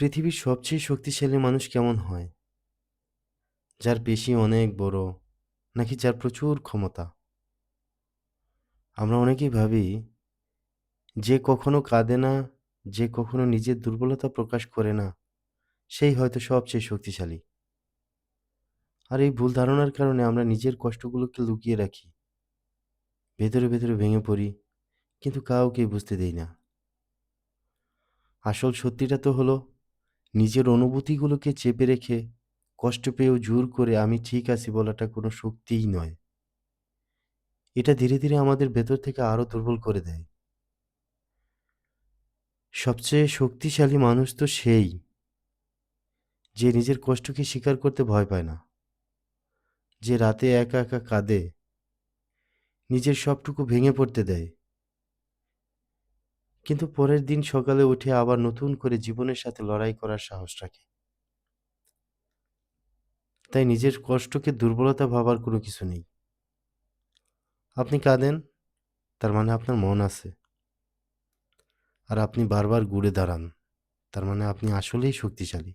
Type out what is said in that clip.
পৃথিবীর সবচেয়ে শক্তিশালী মানুষ কেমন হয়? যার পেশি অনেক বড়, নাকি যার প্রচুর ক্ষমতা? আমরা অনেকেই ভাবি, যে কখনো কাঁদে না, যে কখনো নিজের দুর্বলতা প্রকাশ করে না, সেই হয়তো সবচেয়ে শক্তিশালী। আর এই ভুল ধারণার কারণে আমরা নিজের কষ্টগুলোকে লুকিয়ে রাখি। ভেতরে, ভেতরে ভেঙে পড়ি, কিন্তু কাউকেই বুঝতে দেই না। আসল সত্যিটা তো হলো, নিজের অনুভূতিগুলোকে চেপে রেখে, কষ্ট পেয়েও জোর করে আমি ঠিক আছি বলাটা কোনো শক্তিই নয়। এটা ধীরে, ধীরে আমাদের ভেতর থেকে আরো দুর্বল করে দেয়। সবচেয়ে শক্তিশালী মানুষ তো সেই, যে নিজের কষ্টকে স্বীকার করতে ভয় পায় না। যে রাতে একা, একা কাঁদে, নিজের সবটুকু ভেঙে পড়তে দেয়। কিন্তু পরের দিন সকালে উঠে আবার নতুন করে জীবনের সাথে লড়াই করার সাহস রাখে। তাই নিজের কষ্টকে দুর্বলতা ভাবার কোনো কিছু নেই। আপনি কাঁদেন, তার মানে আপনার মন আছে। আর আপনি বারবার ঘুরে দাঁড়ান, তার মানে আপনি আসলেই শক্তিশালী।